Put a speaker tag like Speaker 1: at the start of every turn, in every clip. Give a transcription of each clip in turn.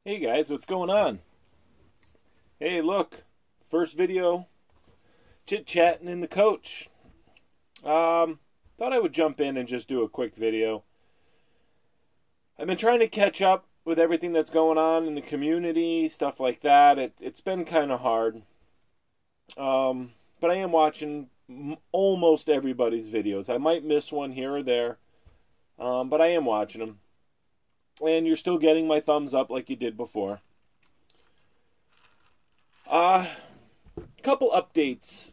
Speaker 1: Hey guys, what's going on? Hey, look, first video, chit-chatting in the coach. Thought I would jump in and just do a quick video. I've been trying to catch up with everything that's going on in the community, stuff like that. It's been kind of hard. But I am watching almost everybody's videos. I might miss one here or there, but I am watching them. And you're still getting my thumbs up like you did before. Couple updates.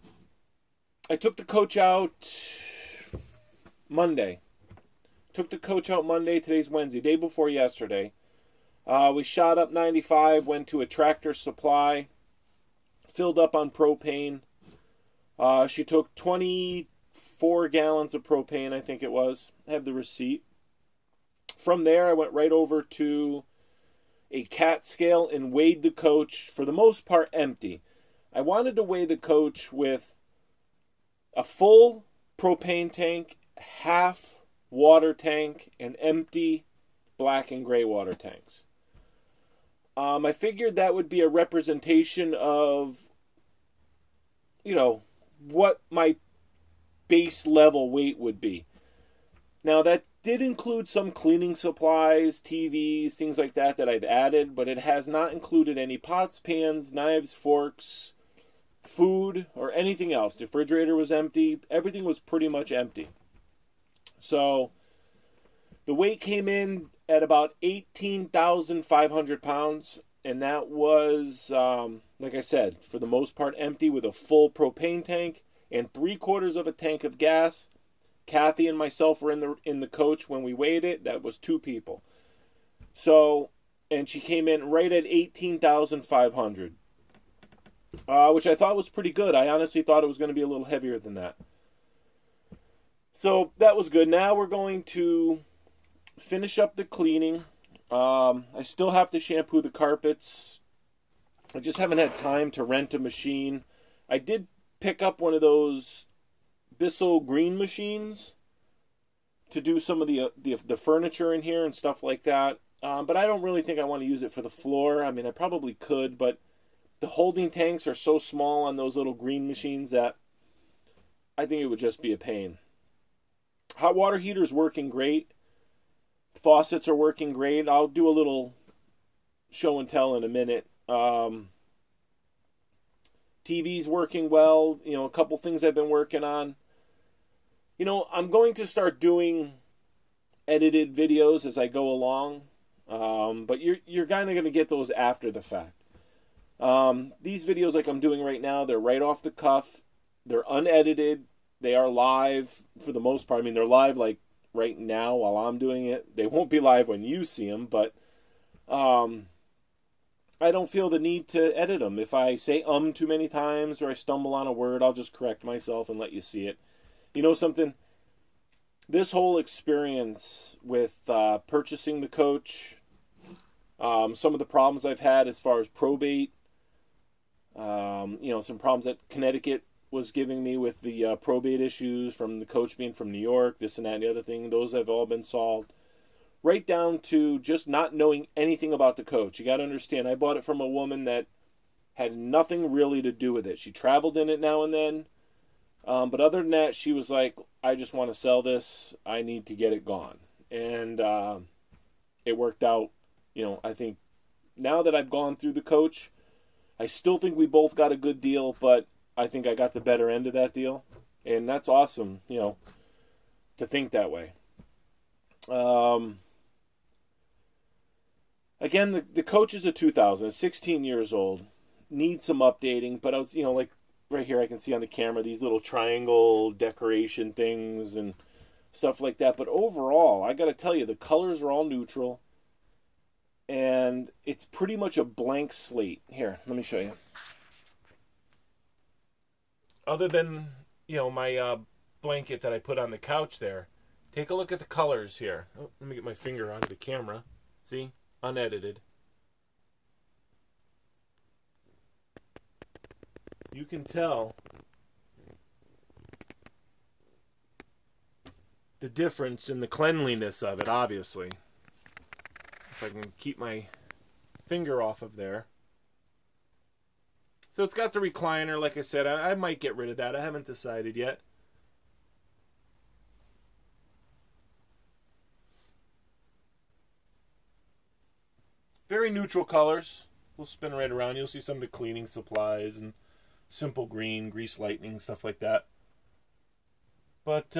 Speaker 1: I took the coach out Monday. Today's Wednesday, day before yesterday. We shot up 95, went to a Tractor Supply, filled up on propane. She took 24 gallons of propane, I think it was. I have the receipt. From there, I went right over to a cat scale and weighed the coach, for the most part, empty. I wanted to weigh the coach with a full propane tank, half water tank, and empty black and gray water tanks. I figured that would be a representation of, what my base level weight would be. Now, that did include some cleaning supplies, TVs, things like that I've added, but it has not included any pots, pans, knives, forks, food, or anything else. The refrigerator was empty. Everything was pretty much empty. So, the weight came in at about 18,500 pounds, and that was, like I said, for the most part empty with a full propane tank and 3/4 of a tank of gas. Kathy and myself were in the coach when we weighed it. That was 2 people. So, and she came in right at 18,500, which I thought was pretty good. I honestly thought it was going to be a little heavier than that. So that was good. Now we're going to finish up the cleaning. I still have to shampoo the carpets. I just haven't had time to rent a machine. I did pick up one of those Bissell green machines to do some of the furniture in here and stuff like that. But I don't really think I want to use it for the floor. I mean, I probably could, but the holding tanks are so small on those little green machines that I think it would just be a pain. Hot water heater's working great. Faucets are working great. I'll do a little show and tell in a minute. TV's working well. A couple things I've been working on. I'm going to start doing edited videos as I go along, but you're kind of going to get those after the fact. These videos like I'm doing right now, they're right off the cuff. They're unedited. They are live for the most part. I mean, they're live like right now while I'm doing it. They won't be live when you see them, but I don't feel the need to edit them. If I say too many times or I stumble on a word, I'll just correct myself and let you see it. You know something? This whole experience with purchasing the coach, some of the problems I've had as far as probate, some problems that Connecticut was giving me with the probate issues from the coach being from New York, this and that and the other thing, those have all been solved. Right down to just not knowing anything about the coach. You got to understand, I bought it from a woman that had nothing really to do with it. She traveled in it now and then. But other than that, she was like, I just want to sell this. I need to get it gone. And it worked out. I think now that I've gone through the coach, I still think we both got a good deal, but I think I got the better end of that deal. And that's awesome, to think that way. Again, the coach is a 2000, 16 years old, needs some updating, but I was, like right here I can see on the camera these little triangle decoration things and stuff like that. But overall, I got to tell you, the colors are all neutral, and it's pretty much a blank slate. Here, let me show you. Other than, my blanket that I put on the couch there, take a look at the colors here. Oh, let me get my finger onto the camera. See? Unedited. You can tell the difference in the cleanliness of it, obviously. If I can keep my finger off of there. So it's got the recliner. Like I said, I might get rid of that. I haven't decided yet. Very neutral colors. We'll spin right around. You'll see some of the cleaning supplies and simple green, grease lightning, stuff like that. But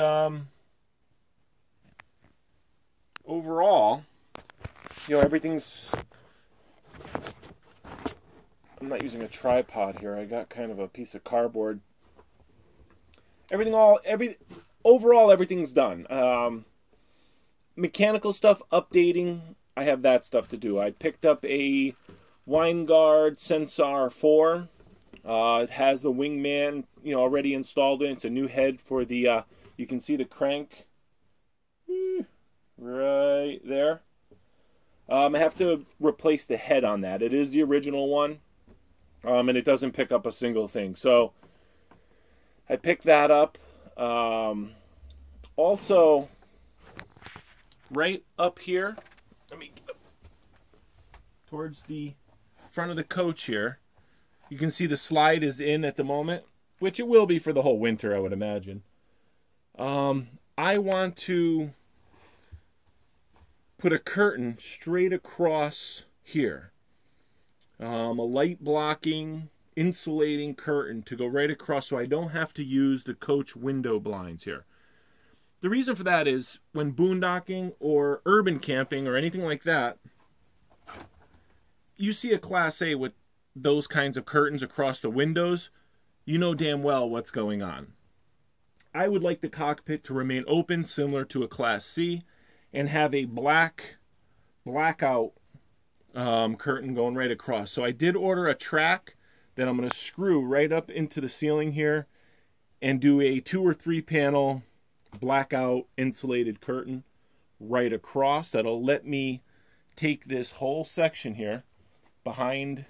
Speaker 1: overall, you know, everything's... I'm not using a tripod here. I got kind of a piece of cardboard. Overall, everything's done. Mechanical stuff, updating, I have that stuff to do. I picked up a Winegard Sensor 4. It has the Wingman, you know, already installed in. It's a new head for the, you can see the crank right there. I have to replace the head on that. It is the original one, and it doesn't pick up a single thing. So I picked that up. Also, right up here, let me get towards the front of the coach here. You can see the slide is in at the moment, which it will be for the whole winter, I would imagine. I want to put a curtain straight across here. A light blocking, insulating curtain to go right across so I don't have to use the coach window blinds here. The reason for that is when boondocking or urban camping or anything like that, you see a Class A with those kinds of curtains across the windows, you know damn well what's going on. I would like the cockpit to remain open, similar to a Class C, and have a blackout curtain going right across. So I did order a track that I'm going to screw right up into the ceiling here and do a 2 or 3 panel blackout insulated curtain right across. That'll let me take this whole section here behind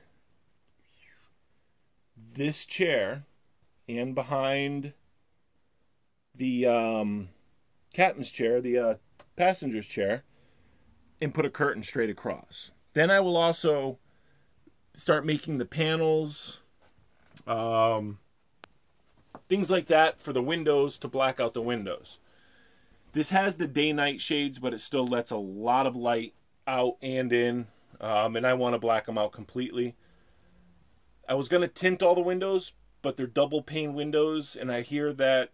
Speaker 1: this chair and behind the captain's chair, the passenger's chair, and put a curtain straight across. Then I will also start making the panels, things like that for the windows to black out the windows. This has the day-night shades, but it still lets a lot of light out and in, and I want to black them out completely. I was going to tint all the windows, but they're double pane windows, and I hear that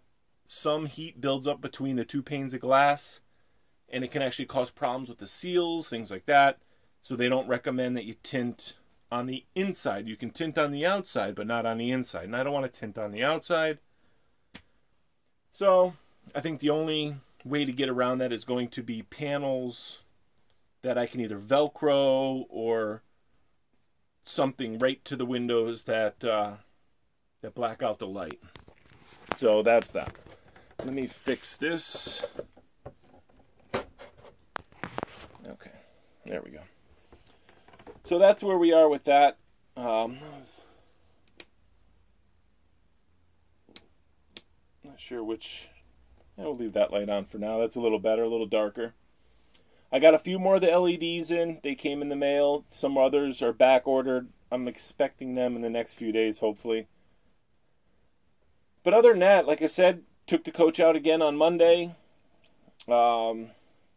Speaker 1: some heat builds up between the 2 panes of glass, and it can actually cause problems with the seals, things like that. So they don't recommend that you tint on the inside. You can tint on the outside, but not on the inside. And I don't want to tint on the outside. So I think the only way to get around that is going to be panels that I can either Velcro or something right to the windows that that black out the light. So that's that. Let me fix this. Okay, there we go. So that's where we are with that. Not sure which. I'll leave that light on for now. That's a little better, a little darker. I got a few more of the LEDs in. They came in the mail. Some others are back ordered. I'm expecting them in the next few days, hopefully. But other than that, like I said, took the coach out again on Monday. And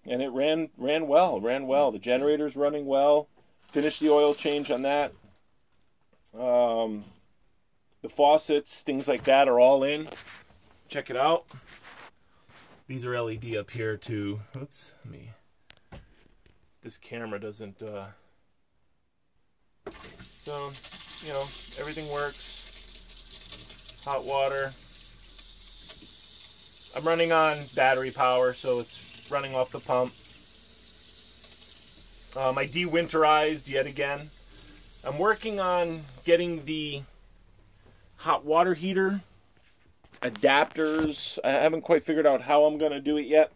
Speaker 1: it ran well. The generator's running well. Finished the oil change on that. The faucets, things like that are all in. Check it out. These are LED up here too. Oops, this camera doesn't, so, you know, everything works. Hot water. I'm running on battery power, so it's running off the pump. I de-winterized yet again. I'm working on getting the hot water heater adapters. I haven't quite figured out how I'm going to do it yet.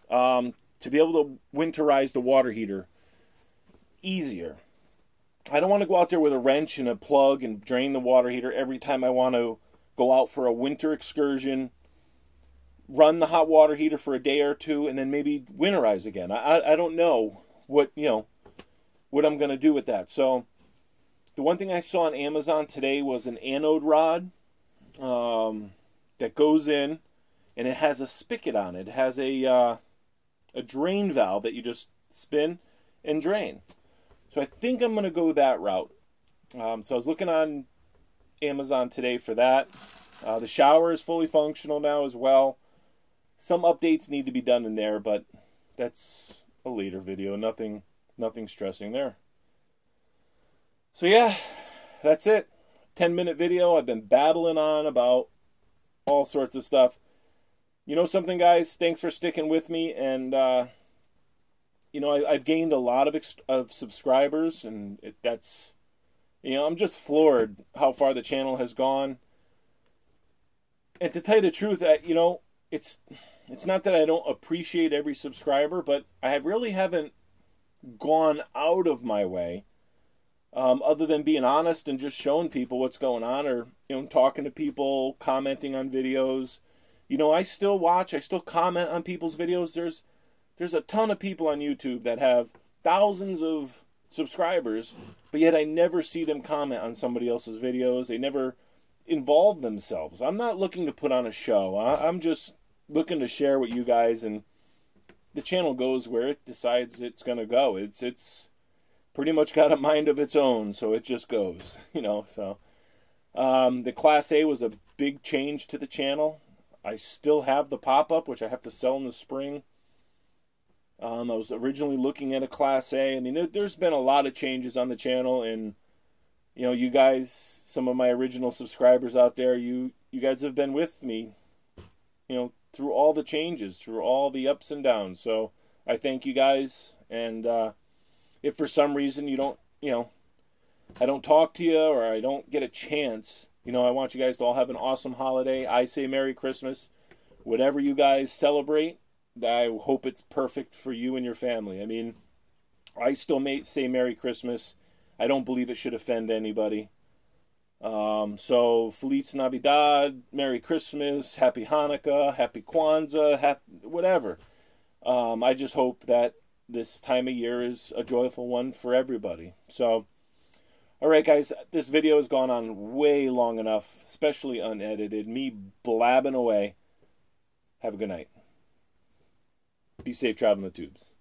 Speaker 1: To be able to winterize the water heater easier. I don't want to go out there with a wrench and a plug and drain the water heater every time I want to go out for a winter excursion, run the hot water heater for a day or two, and then maybe winterize again. I don't know what, you know, what I'm going to do with that. So the one thing I saw on Amazon today was an anode rod that goes in, and it has a spigot on it. It has a drain valve that you just spin and drain. So I think I'm going to go that route. So I was looking on Amazon today for that. The shower is fully functional now as well. Some updates need to be done in there, but that's a later video. Nothing stressing there. So yeah, that's it. 10-minute video. I've been babbling on about all sorts of stuff. You know something, guys? Thanks for sticking with me. And, you know, I've gained a lot of subscribers. And that's, you know, I'm just floored how far the channel has gone. And to tell you the truth, you know, it's not that I don't appreciate every subscriber, but I really haven't gone out of my way. Other than being honest and just showing people what's going on, or, you know, talking to people, commenting on videos. You know, I still watch, I still comment on people's videos. There's a ton of people on YouTube that have thousands of subscribers, but yet I never see them comment on somebody else's videos. They never involve themselves. I'm not looking to put on a show. I'm just looking to share with you guys, and the channel goes where it decides it's going to go. It's pretty much got a mind of its own, so it just goes, you know. So the Class A was a big change to the channel. I still have the pop-up, which I have to sell in the spring. I was originally looking at a Class A. I mean, there's been a lot of changes on the channel, and, you know, you guys, some of my original subscribers out there, you guys have been with me, you know, through all the changes, through all the ups and downs. So I thank you guys, and if for some reason you don't, you know, I don't talk to you or I don't get a chance, you know, I want you guys to all have an awesome holiday. I say Merry Christmas. Whatever you guys celebrate, I hope it's perfect for you and your family. I mean, I still may say Merry Christmas. I don't believe it should offend anybody. So Feliz Navidad, Merry Christmas, Happy Hanukkah, Happy Kwanzaa, whatever. I just hope that this time of year is a joyful one for everybody. So, all right, guys, this video has gone on way long enough, especially unedited. Me blabbing away. Have a good night. Be safe traveling the tubes.